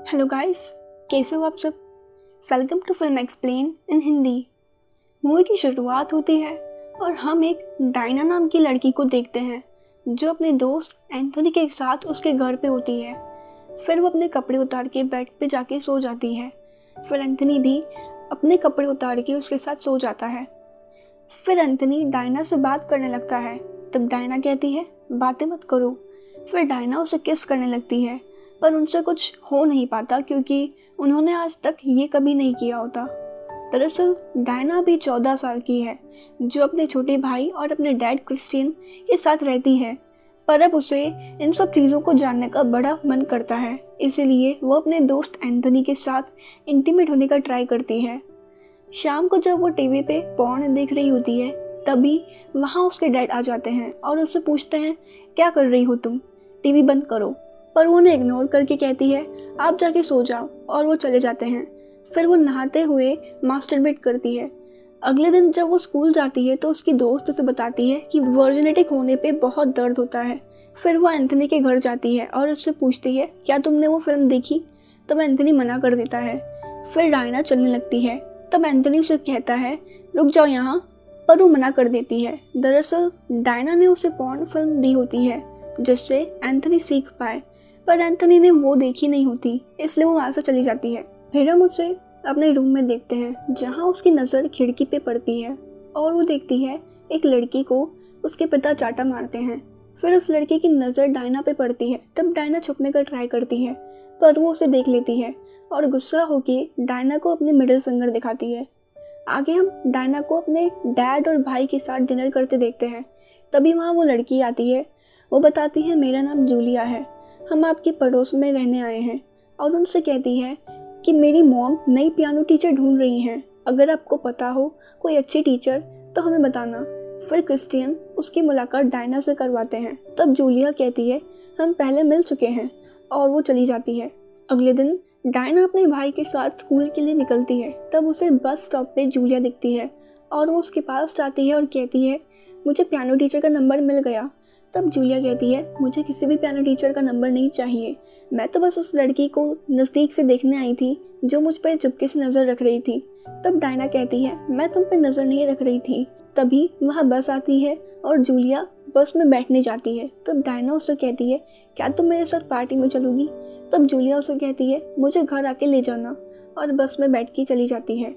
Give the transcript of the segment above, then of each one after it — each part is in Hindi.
हेलो गाइस, कैसे हो आप सब। Welcome to film explain in Hindi. Movie की शुरुआत होती है और हम एक डायना नाम की लड़की को देखते हैं जो अपने दोस्त एंथनी के साथ उसके घर पे होती है। फिर वो अपने कपड़े उतार के बेड पे जाके सो जाती है। फिर एंथनी भी अपने कपड़े उतार के उसके साथ सो जाता है। फिर एंथनी डायना से बात करने लगता है। तब डायना कहती है बातें मत करो। फिर डायना उसे किस करने लगती है, पर उनसे कुछ हो नहीं पाता क्योंकि उन्होंने आज तक ये कभी नहीं किया होता। दरअसल डायना अभी 14 साल की है, जो अपने छोटे भाई और अपने डैड क्रिस्टियन के साथ रहती है। पर अब उसे इन सब चीज़ों को जानने का बड़ा मन करता है, इसीलिए वो अपने दोस्त एंथनी के साथ इंटीमेट होने का ट्राई करती है। शाम को जब वो टीवी पे पॉर्न देख रही होती है, तभी वहाँ उसके डैड आ जाते हैं और उससे पूछते हैं क्या कर रही हो तुम, टीवी बंद करो। पर वो उन्हें इग्नोर करके कहती है आप जाके सो जाओ, और वो चले जाते हैं। फिर वो नहाते हुए मास्टरबेट करती है। अगले दिन जब वो स्कूल जाती है तो उसकी दोस्त उसे बताती है कि वर्जिनिटी होने पे बहुत दर्द होता है। फिर वो एंथनी के घर जाती है और उससे पूछती है क्या तुमने वो फिल्म देखी। तब एंथनी मना कर देता है। फिर डायना चलने लगती है। तब एंथनी उसे कहता है रुक जाओ यहाँ, पर वो मना कर देती है। दरअसल डायना ने उसे पॉर्न फिल्म दी होती है जिससे एंथनी सीख पाए, पर एंथनी ने वो देखी नहीं होती, इसलिए वो वहाँ से चली जाती है। फिर हम उसे अपने रूम में देखते हैं जहाँ उसकी नज़र खिड़की पे पड़ती है और वो देखती है एक लड़की को उसके पिता चाटा मारते हैं। फिर उस लड़की की नज़र डायना पे पड़ती है। तब डायना छुपने का ट्राई करती है, पर वो उसे देख लेती है और गुस्सा होके डायना को अपने मिडिल फिंगर दिखाती है। आगे हम डायना को अपने डैड और भाई के साथ डिनर करते देखते हैं। तभी वहाँ वो लड़की आती है। वो बताती है मेरा नाम जूलिया है, हम आपके पड़ोस में रहने आए हैं। और उनसे कहती है कि मेरी मॉम नई पियानो टीचर ढूंढ रही हैं, अगर आपको पता हो कोई अच्छी टीचर तो हमें बताना। फिर क्रिस्टियन उसकी मुलाकात डायना से करवाते हैं। तब जूलिया कहती है हम पहले मिल चुके हैं, और वो चली जाती है। अगले दिन डायना अपने भाई के साथ स्कूल के लिए निकलती है। तब उसे बस स्टॉप पे जूलिया दिखती है और वो उसके पास जाती है और कहती है मुझे पियानो टीचर का नंबर मिल गया। तब जूलिया कहती है मुझे किसी भी पियानो टीचर का नंबर नहीं चाहिए, मैं तो बस उस लड़की को नज़दीक से देखने आई थी जो मुझ पर चुपके से नज़र रख रही थी। तब डायना कहती है मैं तुम पर नज़र नहीं रख रही थी। तभी वहाँ बस आती है और जूलिया बस में बैठने जाती है। तब डायना उससे कहती है क्या तुम मेरे साथ पार्टी में चलोगी। तब जूलिया उसे कहती है मुझे घर आके ले जाना, और बस में बैठ के चली जाती है।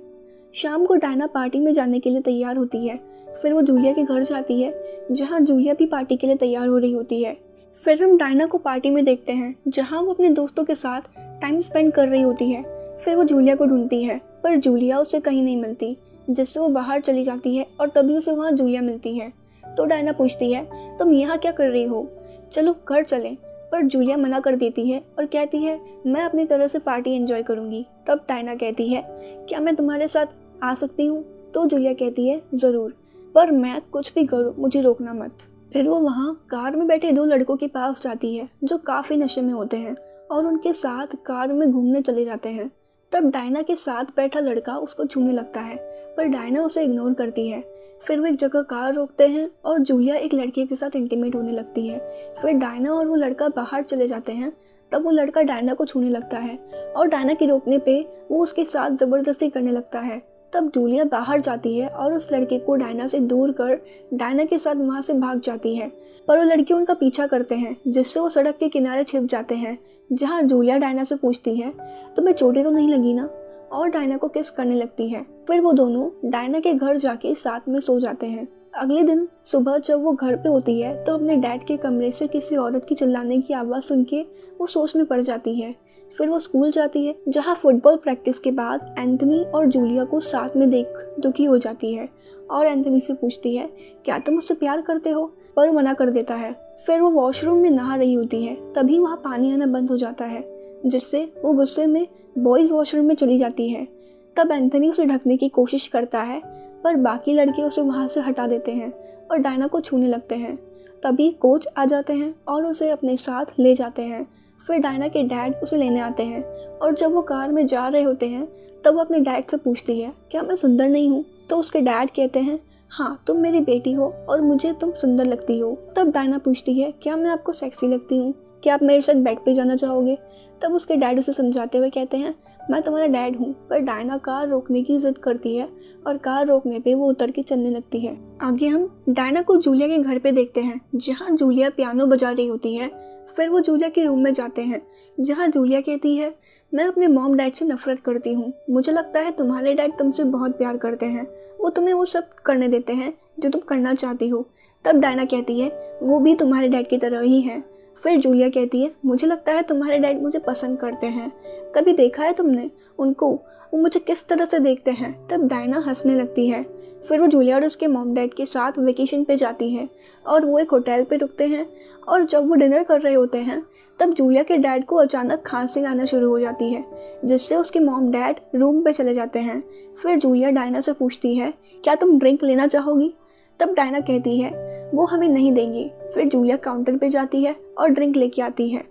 शाम को डायना पार्टी में जाने के लिए तैयार होती है। फिर वो जूलिया के घर जाती है जहाँ जूलिया भी पार्टी के लिए तैयार हो रही होती है। फिर हम डायना को पार्टी में देखते हैं जहाँ वो अपने दोस्तों के साथ टाइम स्पेंड कर रही होती है। फिर वो जूलिया को ढूंढती है, पर जूलिया उसे कहीं नहीं मिलती, जिससे वो बाहर चली जाती है और तभी उसे वहाँ जूलिया मिलती है। तो डायना पूछती है तुम यहाँ क्या कर रही हो, चलो घर चलें। पर जूलिया मना कर देती है और कहती है मैं अपनी तरह से पार्टी एंजॉय करूँगी। तब डायना कहती है क्या मैं तुम्हारे साथ आ सकती हूँ। तो जूलिया कहती है ज़रूर, पर मैं कुछ भी करूँ मुझे रोकना मत। फिर वो वहाँ कार में बैठे दो लड़कों के पास जाती है जो काफ़ी नशे में होते हैं, और उनके साथ कार में घूमने चले जाते हैं। तब डायना के साथ बैठा लड़का उसको छूने लगता है, पर डायना उसे इग्नोर करती है। फिर वो एक जगह कार रोकते हैं और जूलिया एक लड़के के साथ इंटीमेट होने लगती है। फिर डायना और वो लड़का बाहर चले जाते हैं। तब वो लड़का डायना को छूने लगता है और डायना के रोकने पे वो उसके साथ ज़बरदस्ती करने लगता है। तब जूलिया बाहर जाती है और उस लड़के को डायना से दूर कर डायना के साथ वहाँ से भाग जाती है, पर वो लड़के उनका पीछा करते हैं, जिससे वो सड़क के किनारे छिप जाते हैं। जहाँ जूलिया डायना से पूछती है तुम्हें चोटें तो नहीं लगी ना, और डायना को किस करने लगती है। फिर वो दोनों डायना के घर जाके साथ में सो जाते हैं। अगले दिन सुबह जब वो घर पे होती है तो अपने डैड के कमरे से किसी औरत की चिल्लाने की आवाज़ सुन के वो सोच में पड़ जाती है। फिर वो स्कूल जाती है जहाँ फुटबॉल प्रैक्टिस के बाद एंथनी और जूलिया को साथ में देख दुखी हो जाती है और एंथनी से पूछती है क्या तुम मुझसे प्यार करते हो, पर वो मना कर देता है। फिर वो वॉशरूम में नहा रही होती है, तभी वहाँ पानी आना बंद हो जाता है, जिससे वो गुस्से में बॉयज़ वॉशरूम में चली जाती है। तब एंथनी उसे ढकने की कोशिश करता है, पर बाकी लड़के उसे वहाँ से हटा देते हैं और डायना को छूने लगते हैं। तभी कोच आ जाते हैं और उसे अपने साथ ले जाते हैं। फिर डायना के डैड उसे लेने आते हैं, और जब वो कार में जा रहे होते हैं तब वो अपने डैड से पूछती है क्या मैं सुंदर नहीं हूँ। तो उसके डैड कहते हैं हाँ तुम मेरी बेटी हो और मुझे तुम सुंदर लगती हो। तब डायना पूछती है क्या मैं आपको सेक्सी लगती हूँ, क्या आप मेरे साथ बेड पे जाना चाहोगे। तब उसके डैड उसे समझाते हुए कहते हैं मैं तुम्हारा डैड हूँ, पर डायना कार रोकने की जिद करती है और कार रोकने पे वो उतर के चलने लगती है। आगे हम डायना को जूलिया के घर पे देखते हैं, जहाँ जूलिया पियानो बजा रही होती है। फिर वो जूलिया के रूम में जाते हैं, जहाँ जूलिया कहती है मैं अपने मॉम डैड से नफरत करती हूँ, मुझे लगता है तुम्हारे डैड तुमसे बहुत प्यार करते हैं, वो तुम्हें वो सब करने देते हैं जो तुम करना चाहती हो। तब डायना कहती है वो भी तुम्हारे डैड की तरह ही है। फिर जूलिया कहती है मुझे लगता है तुम्हारे डैड मुझे पसंद करते हैं, कभी देखा है तुमने उनको, वो मुझे किस तरह से देखते हैं। तब डायना हंसने लगती है। फिर वो जूलिया और उसके मॉम डैड के साथ वेकेशन पे जाती है और वो एक होटल पे रुकते हैं। और जब वो डिनर कर रहे होते हैं तब जूलिया के डैड को अचानक खांसी आना शुरू हो जाती है, जिससे उसके मॉम डैड रूम पे चले जाते हैं। फिर जूलिया डायना से पूछती है क्या तुम ड्रिंक लेना चाहोगी। तब डायना कहती है वो हमें नहीं देंगे। फिर जूलिया काउंटर पे जाती है और ड्रिंक लेके आती है।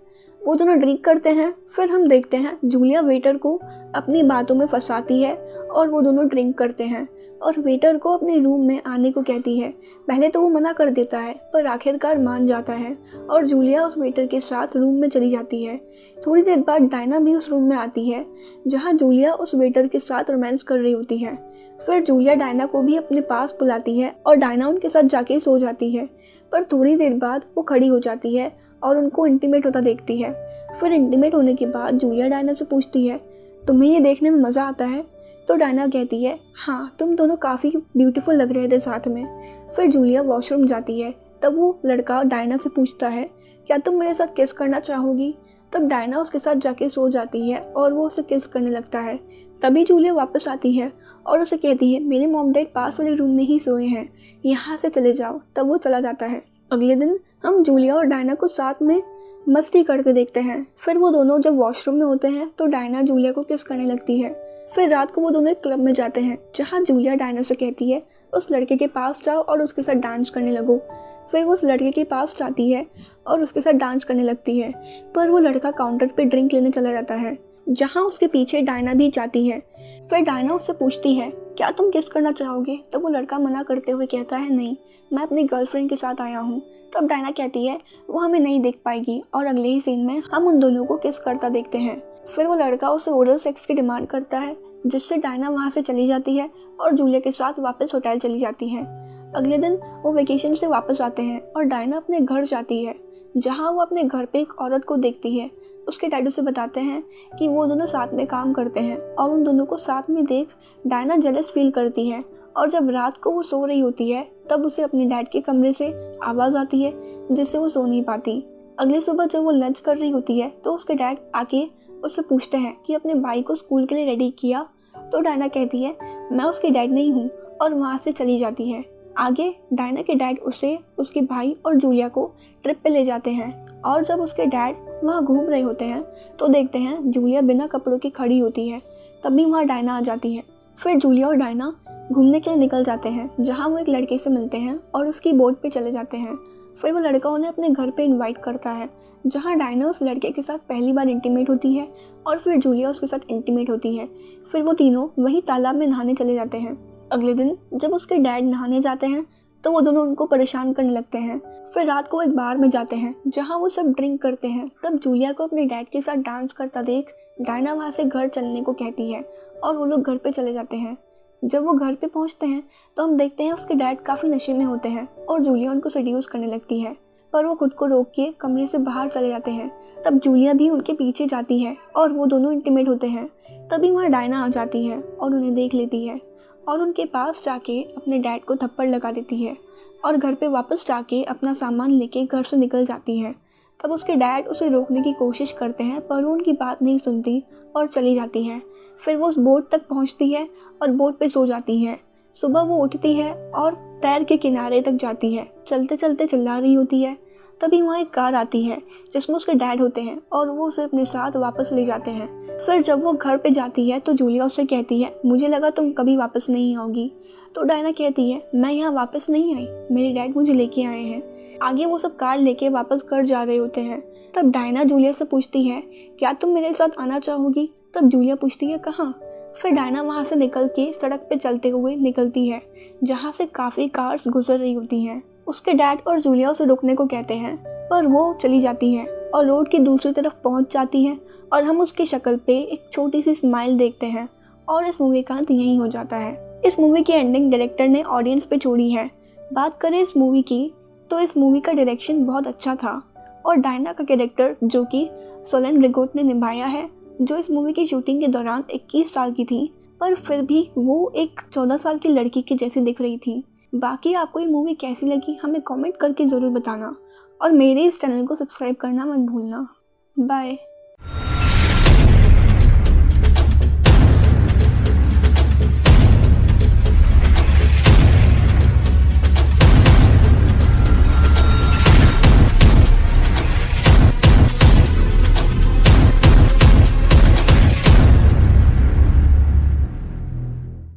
वो दोनों ड्रिंक करते हैं। फिर हम देखते हैं जूलिया वेटर को अपनी बातों में फंसाती है और वो दोनों ड्रिंक करते हैं और वेटर को अपने रूम में आने को कहती है। पहले तो वो मना कर देता है, पर आखिरकार मान जाता है और जूलिया उस वेटर के साथ रूम में चली जाती है। थोड़ी देर बाद डायना भी उस रूम में आती है, जहाँ जूलिया उस वेटर के साथ रोमांस कर रही होती है। फिर जूलिया डायना को भी अपने पास बुलाती है और डायना उनके साथ जाके सो जाती है। पर थोड़ी देर बाद वो खड़ी हो जाती है और उनको इंटीमेट होता देखती है। फिर इंटीमेट होने के बाद जूलिया डायना से पूछती है तुम्हें ये देखने में मज़ा आता है। तो डायना कहती है हाँ, तुम दोनों काफ़ी ब्यूटीफुल लग रहे थे साथ में। फिर जूलिया वॉशरूम जाती है। तब वो लड़का डायना से पूछता है क्या तुम मेरे साथ किस करना चाहोगी। तब डायना उसके साथ जाके सो जाती है और वो उसे किस करने लगता है। तभी जूलिया वापस आती है और उसे कहती है मेरे मॉम डैड पास वाले रूम में ही सोए हैं, यहाँ से चले जाओ। तब वो चला जाता है। अगले दिन हम जूलिया और डायना को साथ में मस्ती करते देखते हैं। फिर वो दोनों जब वॉशरूम में होते हैं तो डायना जूलिया को किस करने लगती है। फिर रात को वो दोनों एक क्लब में जाते हैं, जहाँ जूलिया डायना से कहती है उस लड़के के पास जाओ और उसके साथ डांस करने लगो। फिर वो उस लड़के के पास जाती है और उसके साथ डांस करने लगती है, पर वो लड़का काउंटर पे ड्रिंक लेने चला जाता है, जहाँ उसके पीछे डायना भी जाती है। फिर डायना उससे पूछती है क्या तुम किस करना चाहोगे। तब वो लड़का मना करते हुए कहता है नहीं, मैं अपनी गर्लफ्रेंड के साथ आया हूँ। तब डायना कहती है वो हमें नहीं देख पाएगी और अगले ही सीन में हम उन दोनों को किस करता देखते हैं। फिर वो लड़का उससे ओरल सेक्स की डिमांड करता है, जिससे डायना वहाँ से चली जाती है और जूलिया के साथ वापस होटल चली जाती है। अगले दिन वो वेकेशन से वापस आते हैं और डायना अपने घर जाती है, जहाँ वो अपने घर पे एक औरत को देखती है। उसके डैडी से बताते हैं कि वो दोनों साथ में काम करते हैं और उन दोनों को साथ में देख डायना जेलस फील करती है। और जब रात को वो सो रही होती है तब उसे अपने डैड के कमरे से आवाज़ आती है, जिससे वो सो नहीं पाती। अगली सुबह जब वो लंच कर रही होती है तो उसके डैड आके उससे पूछते हैं कि अपने भाई को स्कूल के लिए रेडी किया। तो डायना कहती है मैं उसके डैड नहीं हूँ और वहाँ से चली जाती है। आगे डायना के डैड उसे, उसके भाई और जूलिया को ट्रिप पे ले जाते हैं और जब उसके डैड वहाँ घूम रहे होते हैं तो देखते हैं जूलिया बिना कपड़ों की खड़ी होती है। तभी वहाँ डायना आ जाती है। फिर जूलिया और डायना घूमने के लिए निकल जाते हैं, जहाँ वो एक लड़के से मिलते हैं और उसकी बोट पे चले जाते हैं। फिर वो लड़का उन्हें अपने घर पे इनवाइट करता है, जहाँ डायना उस लड़के के साथ पहली बार इंटीमेट होती है और फिर जूलिया उसके साथ इंटीमेट होती है। फिर वो तीनों वहीं तालाब में नहाने चले जाते हैं। अगले दिन जब उसके डैड नहाने जाते हैं तो वो दोनों उनको परेशान करने लगते हैं। फिर रात को एक बार में जाते हैं, जहाँ वो सब ड्रिंक करते हैं। तब जूलिया को अपने डैड के साथ डांस करता देख डायना वहाँ से घर चलने को कहती है और वो लोग घर पे चले जाते हैं। जब वो घर पे पहुँचते हैं तो हम देखते हैं उसके डैड काफ़ी नशे में होते हैं और जूलिया उनको सेड्यूस करने लगती है, पर वो खुद को रोक के कमरे से बाहर चले जाते हैं। तब जूलिया भी उनके पीछे जाती है और वो दोनों इंटीमेट होते हैं। तभी वहाँ डायना आ जाती है और उन्हें देख लेती है और उनके पास जाके अपने डैड को थप्पड़ लगा देती है और घर पे वापस जाके अपना सामान लेके घर से निकल जाती है। तब उसके डैड उसे रोकने की कोशिश करते हैं, पर वो उनकी बात नहीं सुनती और चली जाती है। फिर वो उस बोट तक पहुंचती है और बोट पे सो जाती है। सुबह वो उठती है और तैर के किनारे तक जाती है, चलते चलते चिल्ला रही होती है। तभी वहाँ एक कार आती है जिसमें उसके डैड होते हैं और वो उसे अपने साथ वापस ले जाते हैं। फिर जब वो घर पे जाती है तो जूलिया उससे कहती है मुझे लगा तुम कभी वापस नहीं आओगी। तो डायना कहती है मैं यहाँ वापस नहीं आई, मेरे डैड मुझे लेके आए हैं। आगे वो सब कार लेके वापस घर जा रहे होते हैं। तब डायना जूलिया से पूछती है क्या तुम मेरे साथ आना चाहोगी। तब जूलिया पूछती है कहाँ। फिर डायना वहाँ से निकल के सड़क पे चलते हुए निकलती है, जहाँ से काफ़ी कार्स गुजर रही होती हैं। उसके डैड और जूलिया उसे रुकने को कहते हैं, पर वो चली जाती है और रोड की दूसरी तरफ पहुँच जाती है और हम उसकी शक्ल पे एक छोटी सी स्माइल देखते हैं और इस मूवी का अंत यही हो जाता है। इस मूवी की एंडिंग डायरेक्टर ने ऑडियंस पे छोड़ी है। बात करें इस मूवी की तो इस मूवी का डायरेक्शन बहुत अच्छा था और डायना का कैरेक्टर जो कि सोलेन रिगोट ने निभाया है, जो इस मूवी की शूटिंग के दौरान 21 साल की थी पर फिर भी वो एक 14 साल की लड़की की जैसी दिख रही थी। बाकी आपको ये मूवी कैसी लगी हमें कमेंट करके ज़रूर बताना और मेरे इस चैनल को सब्सक्राइब करना मत भूलना। बाय।